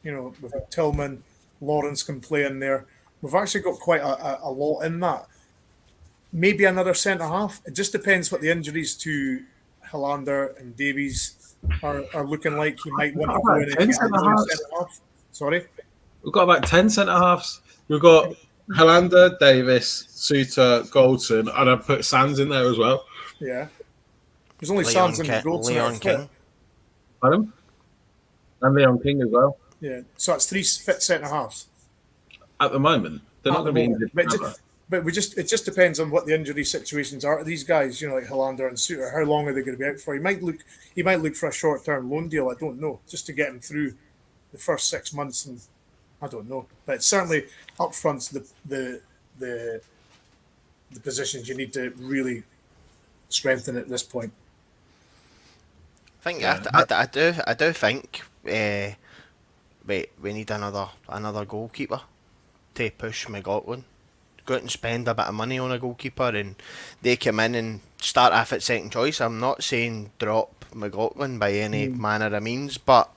We've got Tillman, Lawrence can play in there. We've actually got quite a lot in that. Maybe another centre half. It just depends what the injuries to Helander and Davies are looking like. You might want to go in and get another centre half. Sorry? We've got about 10 centre halves. We've got Helander, Davis, Suter, Goldson, and I put Sands in there as well. Yeah. There's only Sands and Goldson. Leon King. Adam? And Leon King as well. Yeah. So that's 3 fit centre halves. At the moment. They're not going to be injured. But it just depends on what the injury situations are to these guys, like Helander and Suter. How long are they going to be out for? He might look for a short-term loan deal. I don't know, just to get him through the first 6 months, and I don't know. But it's certainly up front the positions you need to really strengthen at this point. I think I do think we need another goalkeeper to push McLaughlin. Go out and spend a bit of money on a goalkeeper, and they come in and start off at second choice. I'm not saying drop McLaughlin by any manner of means, but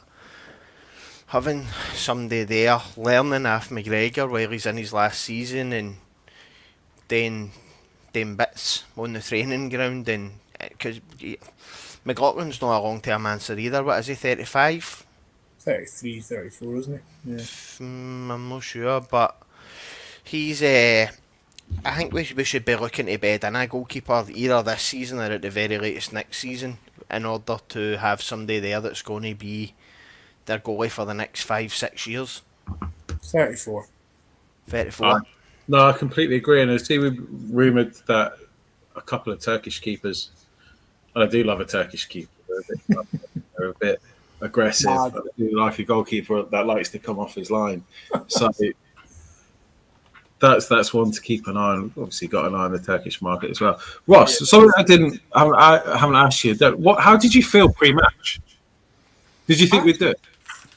having somebody there learning off McGregor while he's in his last season and then bits on the training ground, and because McLaughlin's not a long-term answer either. What is he, 35? 33, 34, isn't he? Yeah. I'm not sure, but he's. I think we should be looking to bed in a goalkeeper either this season or at the very latest next season in order to have somebody there that's going to be their goalie for the next 5-6 years. 34. 34. No, I completely agree. And I see we rumoured that a couple of Turkish keepers, and I do love a Turkish keeper, they're a bit aggressive. I do like a goalkeeper that likes to come off his line. So that's one to keep an eye on. Obviously, got an eye on the Turkish market as well. Ross, something I haven't asked you. How did you feel pre-match? Did you think we'd do it?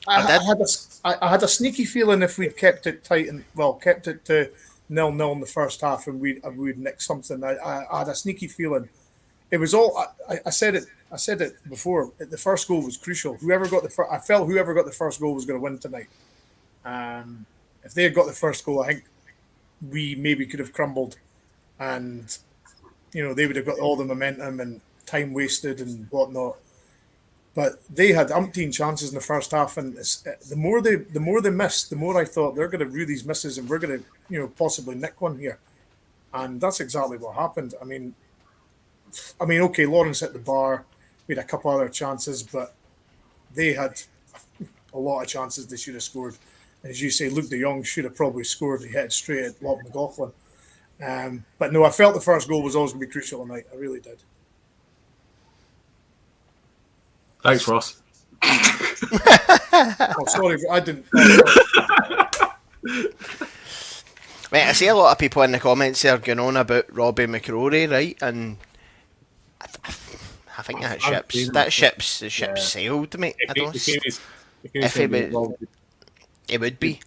I had a sneaky feeling if we'd kept it tight and kept it to 0-0 in the first half and we'd nick something. I had a sneaky feeling. It was all. I said it before. The first goal was crucial. I felt whoever got the first goal was going to win tonight. If they had got the first goal, I think we maybe could have crumbled, and they would have got all the momentum and time wasted and whatnot. But they had umpteen chances in the first half, and the more they missed, the more I thought they're going to rue these misses, and we're going to possibly nick one here, and that's exactly what happened. I mean, okay, Lawrence hit the bar. We had a couple other chances, but they had a lot of chances they should have scored. As you say, Luke de Jong should have probably scored. He hit straight at Lob McLaughlin. But no, I felt the first goal was always going to be crucial tonight. I really did. Thanks, Ross. Oh, sorry, I didn't. Right, I see a lot of people in the comments there going on about Robbie McCrory, right? And I think that ship's sailed, mate. It would be.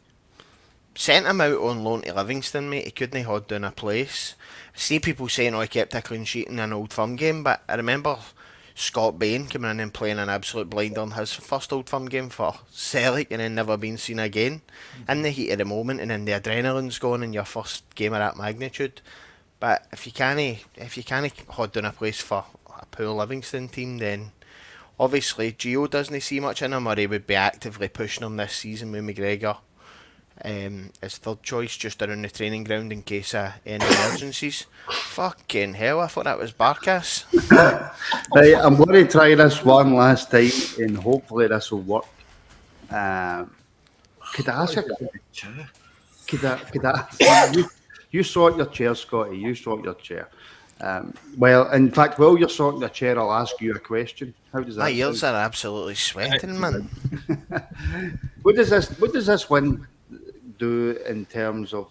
Sent him out on loan to Livingston, mate. He couldn't hold down a place. I see people saying, he kept a clean sheet in an Old Firm game, but I remember Scott Bain coming in and playing an absolute blinder in his first Old Firm game for Celtic and then never been seen again. In the heat of the moment, and then the adrenaline's gone in your first game of that magnitude. But if you can't hold down a place for a poor Livingston team, then obviously Gio doesn't see much in him, or he would be actively pushing him this season with McGregor as third choice just around the training ground in case of any emergencies. Fucking hell, I thought that was Barkas. Right, I'm going to try this one last time and hopefully this will work. Could I ask you? You sort your chair, Scotty. You sort your chair. Well, in fact, while you're sorting your chair, I'll ask you a question. How does that My ears are absolutely sweating, man. What does this win do in terms of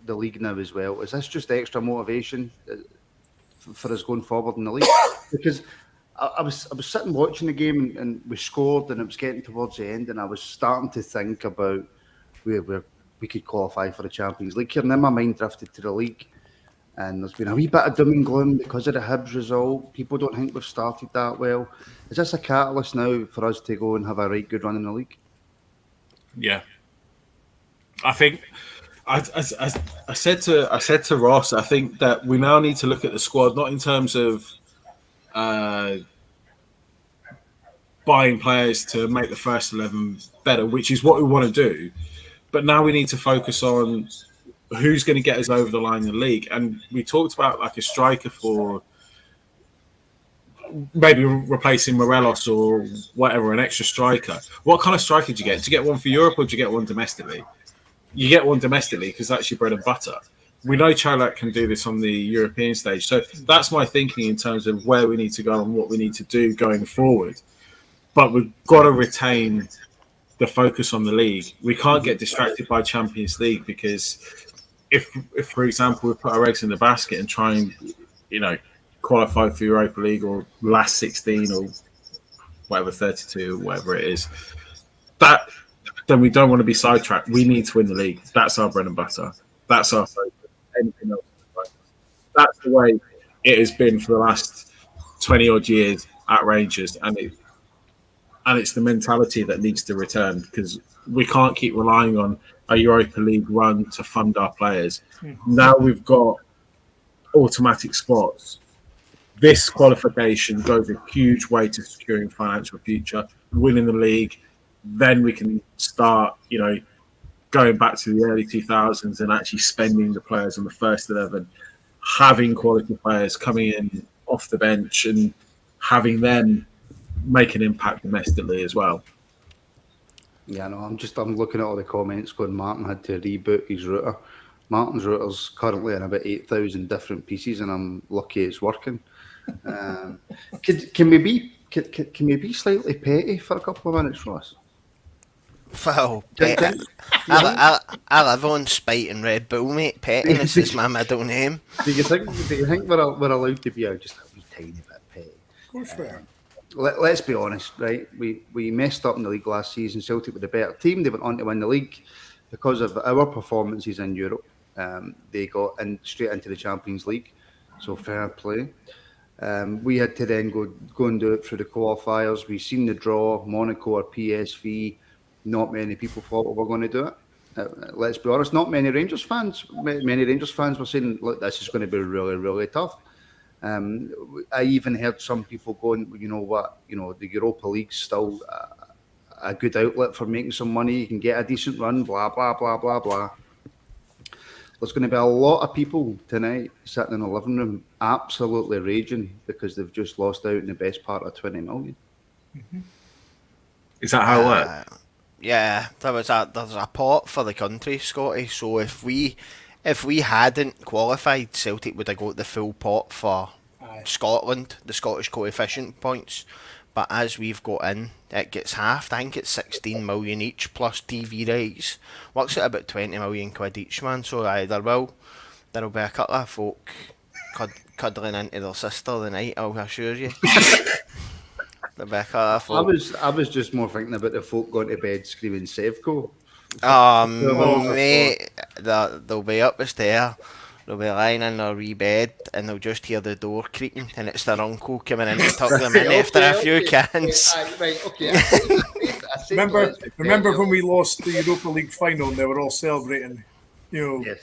the league now as well? Is this just extra motivation for us going forward in the league? Because I was sitting watching the game and we scored and it was getting towards the end and I was starting to think about where we could qualify for the Champions League here, and then my mind drifted to the league. And there's been a wee bit of doom and gloom because of the Hibs result. People don't think we've started that well. Is this a catalyst now for us to go and have a right good run in the league? Yeah, I think I said to Ross, I think that we now need to look at the squad not in terms of buying players to make the first 11 better, which is what we want to do. But now we need to focus on who's going to get us over the line in the league. And we talked about like a striker for maybe replacing Morelos or whatever, an extra striker. What kind of striker do you get? Do you get one for Europe or do you get one domestically? You get one domestically because that's your bread and butter. We know Čolak can do this on the European stage. So that's my thinking in terms of where we need to go and what we need to do going forward. But we've got to retain the focus on the league. We can't get distracted by Champions League because if for example, we put our eggs in the basket and try and, qualify for Europa League or last 16 or whatever, 32, whatever it is, then we don't want to be sidetracked. We need to win the league. That's our bread and butter. That's our focus. Anything else? That's the way it has been for the last 20 odd years at Rangers, and it's the mentality that needs to return because we can't keep relying on a Europa League run to fund our players. Now we've got automatic spots. This qualification goes a huge way to securing financial future, winning the league, then we can start, going back to the early 2000s and actually spending the players on the first 11, having quality players coming in off the bench and having them make an impact domestically as well. Yeah, no, I'm looking at all the comments going, Martin had to reboot his router. Martin's router's currently in about 8,000 different pieces, and I'm lucky it's working. Can we be slightly petty for a couple of minutes, Ross? Well, I live on spite and Red Bull, mate. Pettiness is my middle name. Do you think we're allowed to be just a wee tiny bit petty? Of course we are. Let's be honest, right? We messed up in the league last season. Celtic were the better team. They went on to win the league because of our performances in Europe. They got straight into the Champions League, so fair play. We had to then go and do it through the qualifiers. We've seen the draw, Monaco or PSV. Not many people thought we were going to do it. Let's be honest, not many Rangers fans. Many Rangers fans were saying, look, this is going to be really, really tough. I even heard some people going, you know what, the Europa League's still a good outlet for making some money. You can get a decent run, blah, blah, blah, blah, blah. There's going to be a lot of people tonight sitting in the living room absolutely raging because they've just lost out in the best part of 20 million. Mm-hmm. Is that how it works? Yeah, there's a pot for the country, Scotty. So if we hadn't qualified, Celtic would have got the full pot for Scotland, the Scottish coefficient points. But as we've got in, it gets halved. I think it's 16 million each plus TV rights. Works at about 20 million quid each, man. So there'll be a couple of folk cuddling into their sister tonight, I'll assure you. There'll be a couple of folk. I was just more thinking about the folk going to bed screaming Sevco. Mate, they'll be up the stair. They'll be lying in their wee bed and they'll just hear the door creaking and it's their uncle coming in to tuck them in after a few cans. Right, okay. Remember when we lost the Europa League final and they were all celebrating? Yes.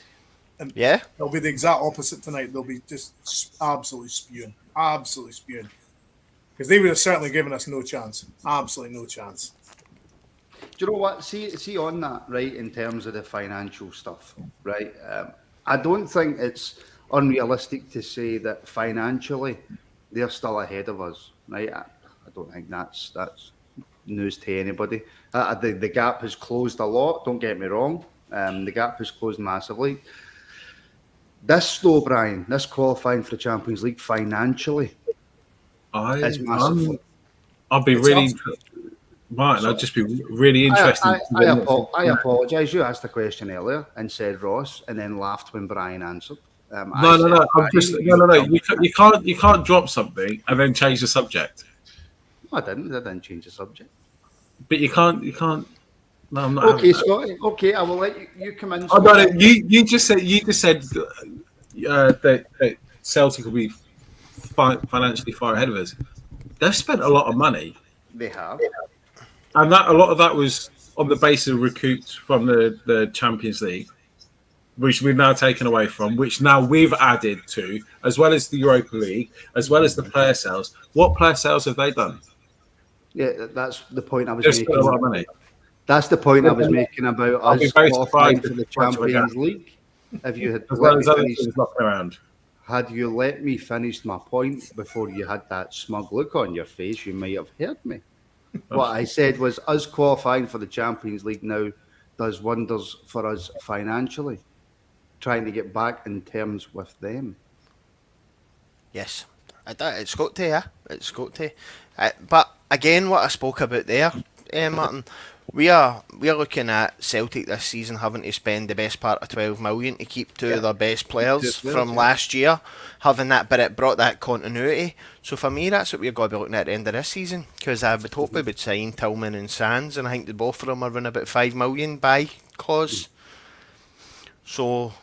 And Yeah? It'll be the exact opposite tonight. They'll be just absolutely spewing. Because they would have certainly given us no chance. Absolutely no chance. Do you know what? See on that, right, in terms of the financial stuff, right? I don't think it's unrealistic to say that financially they're still ahead of us, right? I don't think that's news to anybody. The gap has closed a lot, don't get me wrong. The gap has closed massively. This though, Brian, this qualifying for the Champions League financially is massive. I'll be really... Martin, I'd just be really interested. I apologise. You asked the question earlier and said Ross, and then laughed when Brian answered. No. You can't drop something and then change the subject. No, I didn't change the subject. But you can't. No, I'm not. Okay, Scotty. Okay, I will let you come in. Oh, no, you just said that Celtic will be financially far ahead of us. They've spent a lot of money. They have. And a lot of that was on the basis of recruits from the Champions League, which we've now taken away from, which now we've added to, as well as the Europa League, as well as the player sales. What player sales have they done? Yeah, that's the point I was They've making. spent a lot of money. That's the point I was making about us qualifying for the Champions League. If you had had you let me finish my point before you had that smug look on your face, you might have heard me. What I said was us qualifying for the Champions League now does wonders for us financially, trying to get back in terms with them. Yes, it's got to, yeah. It's got to. But again, what I spoke about there, Martin, we are looking at Celtic this season having to spend the best part of 12 million to keep two of their best players from last year, having that, but it brought that continuity. So for me, that's what we're going to be looking at the end of this season, because I would hope we would sign Tillman and Sands, and I think the both of them are around about 5 million buy clause. So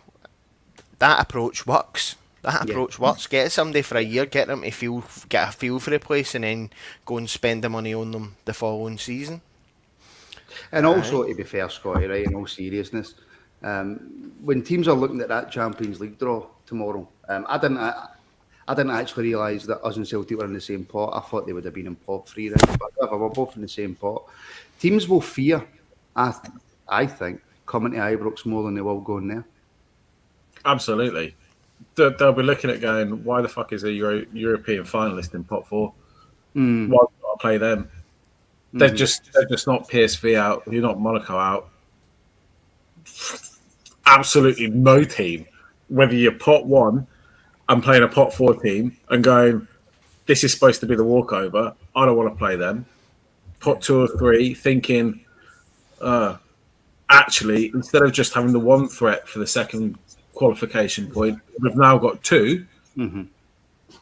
that approach works. Get somebody for a year, get them to get a feel for the place, and then go and spend the money on them the following season. And also, to be fair, Scotty, right, in all seriousness, when teams are looking at that Champions League draw tomorrow, I I didn't actually realise that us and Celtic were in the same pot. I thought they would have been in pot 3 rounds, but whatever, we're both in the same pot. Teams will fear, I think, coming to Ibrox more than they will going there. Absolutely. They'll be looking at going, why the fuck is a European finalist in pot 4? Why do I play them? They're just not PSV out. You're not Monaco out. Absolutely no team, whether you're pot 1 and playing a pot 4 team and going, this is supposed to be the walkover, I don't want to play them. Pot 2 or 3, thinking, actually, instead of just having the one threat for the second qualification point, we've now got 2. Mm-hmm.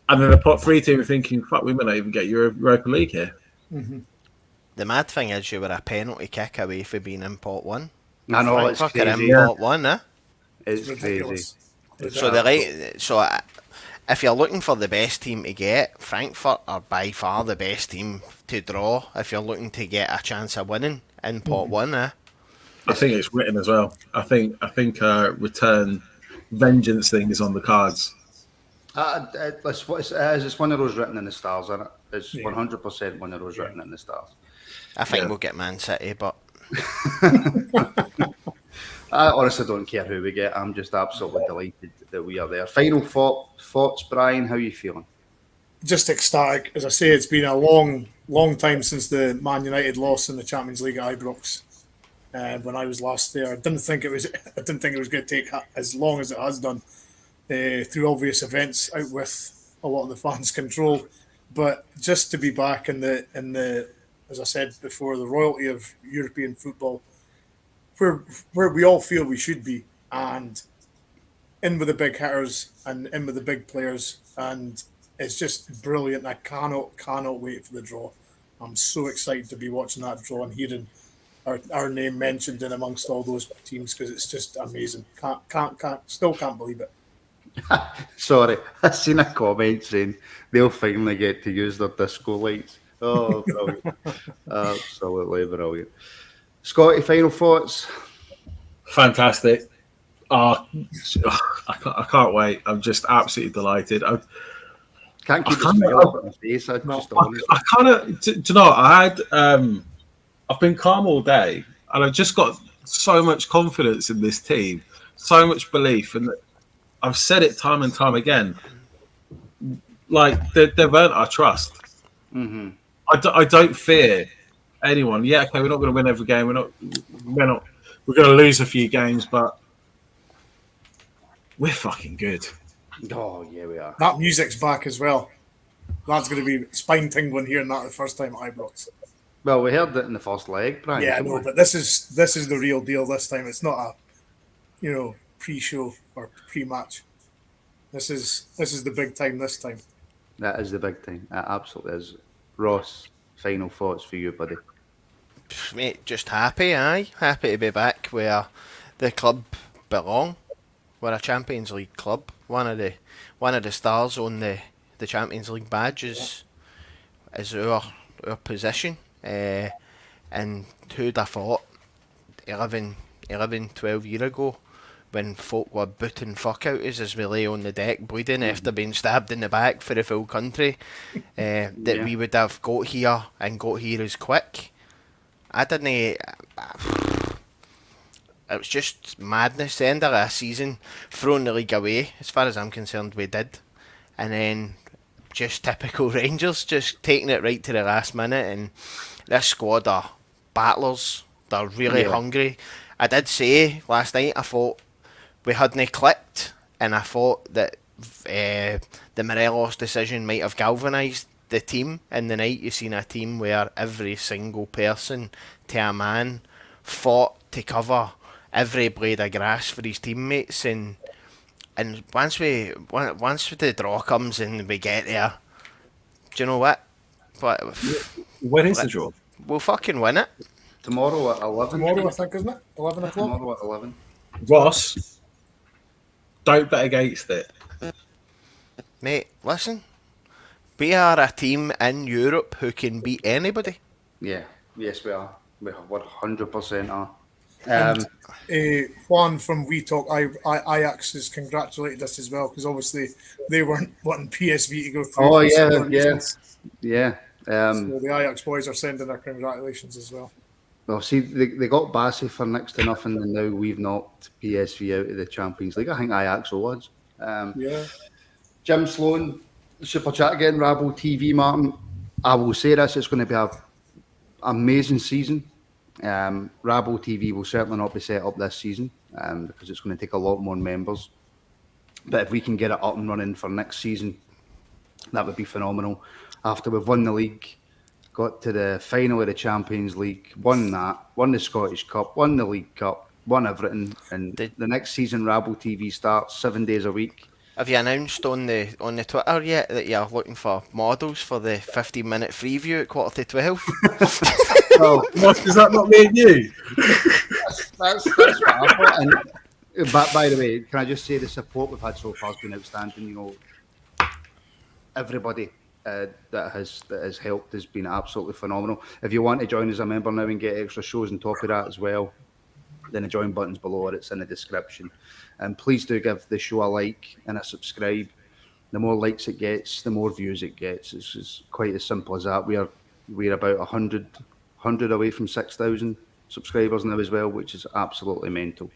And then the pot 3 team are thinking, fuck, we may not even get Europa League here. Mm-hmm. The mad thing is you were a penalty kick away for being in pot 1. I know, it's Frankfurt are crazy. in pot 1, eh? It's Ridiculous. crazy. So if you're looking for the best team to get, Frankfurt are by far the best team to draw if you're looking to get a chance of winning in pot 1, eh? I think it's written as well. I think return vengeance thing is on the cards. It's one of those written in the stars, isn't it? It's 100% one of those written in the stars. I think we'll get Man City, but I honestly don't care who we get. I'm just absolutely delighted that we are there. Final thoughts, Brian. How are you feeling? Just ecstatic. As I say, it's been a long time since the Man United loss in the Champions League at Ibrox. When I was last there, I didn't think it was going to take as long as it has done through obvious events out with a lot of the fans' control. But just to be back in the as I said before, the royalty of European football, where we all feel we should be, and in with the big hitters and in with the big players, and it's just brilliant. I cannot wait for the draw. I'm so excited to be watching that draw and hearing our name mentioned in amongst all those teams, because it's just amazing. Still can't believe it. Sorry, I seen a comment saying they'll finally get to use their disco lights. Oh, brilliant. Absolutely brilliant. Scotty, final thoughts? Fantastic. I can't wait. I'm just absolutely delighted. Can't keep a smile up on my face. I kind of, do you know, I've been calm all day, and I've just got so much confidence in this team, so much belief, and I've said it time and time again. Like they've earned our trust. Mm-hmm. I don't fear anyone. Yeah, okay, we're not going to win every game. We're going to lose a few games, but we're fucking good. Oh yeah, we are. That music's back as well. That's going to be spine tingling hearing that the first time at Ibrox. Well, we heard it in the first leg, Brian. Yeah, I know, but this is the real deal this time. It's not a pre-show or pre-match. This is the big time this time. That is the big time. That absolutely is. Ross, final thoughts for you, buddy. mate, just happy to be back where the club belong. We're a Champions League club. One of the stars on the Champions League badge is our position. And who'd have thought 11, 12 years ago, when folk were booting fuck out us as we lay on the deck bleeding after being stabbed in the back for the full country, that we would have got here as quick. I didn't. It was just madness. The end of a season, throwing the league away, as far as I'm concerned, we did. And then just typical Rangers, just taking it right to the last minute. And this squad are battlers. They're really hungry. I did say last night, I thought we hadn't clicked, and I thought that the Morelos decision might have galvanised the team in the night. You've seen a team where every single person to a man fought to cover every blade of grass for his teammates, and once the draw comes and we get there, do you know what? When is the draw? We'll fucking win it. Tomorrow at 11. Tomorrow, I think, isn't it? 11 o'clock? Tomorrow at 11. Ross, don't bet against it. Mate, listen. We are a team in Europe who can beat anybody. Yeah. Yes, we are. We 100% are. Juan from We Talk Ajax has congratulated us as well, because obviously they weren't wanting PSV to go through. Oh, for yeah, similar yeah. reasons. Yeah. So the Ajax boys are sending their congratulations as well. Well, see, they got Bassi for next to nothing, and now we've knocked PSV out of the Champions League. I think Ajax will was. Yeah. Jim Sloan, super chat again, Rabble TV, Martin. I will say this, it's going to be an amazing season. Rabble TV will certainly not be set up this season because it's going to take a lot more members. But if we can get it up and running for next season, that would be phenomenal. After we've won the league, got to the final of the Champions League, won that, won the Scottish Cup, won the League Cup, won everything, and the next season Rabble TV starts 7 days a week. Have you announced on the Twitter yet that you're looking for models for the 15-minute free view at 11:45? Well, What, is that not me and you? that's what I thought. And, but by the way, can I just say the support we've had so far has been outstanding. You know, everybody that has helped has been absolutely phenomenal. If you want to join as a member now and get extra shows on top of that as well, then the join button's below or it's in the description. And please do give the show a like and a subscribe. The more likes it gets, the more views it gets. It's just quite as simple as that. We're about 100 away from 6,000 subscribers now as well, which is absolutely mental.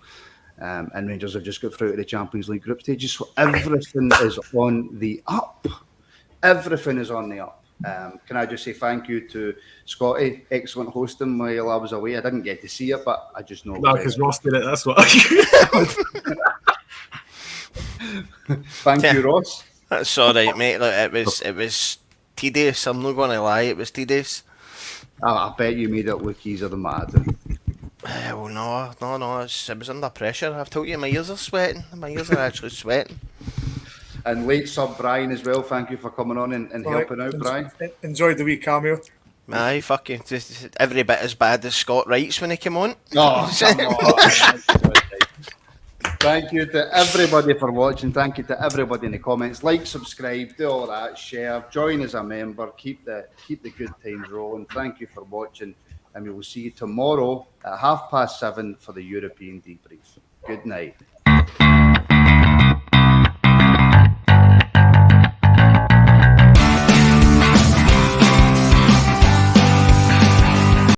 And Rangers have just got through to the Champions League group stages, so everything is on the up. Everything is on the up. Can I just say thank you to Scotty, excellent hosting while I was away. I didn't get to see it, but I just know. No, because Ross did it, that's what. Thank you, Ross. That's all right, mate. Look, it was tedious. I'm not going to lie, it was tedious. I bet you made it look easier than that. Well, no. It was under pressure. I've told you, my ears are sweating. My ears are actually sweating. And late sub Brian as well. Thank you for coming on and helping out, Brian. Enjoyed the wee cameo. Aye, fucking every bit as bad as Scott Wright's when he came on. Oh, come on. Thank you to everybody for watching. Thank you to everybody in the comments. Like, subscribe, do all that, share, join as a member, keep the good times rolling. Thank you for watching, and we will see you tomorrow at 7:30 for the European debrief. Good night.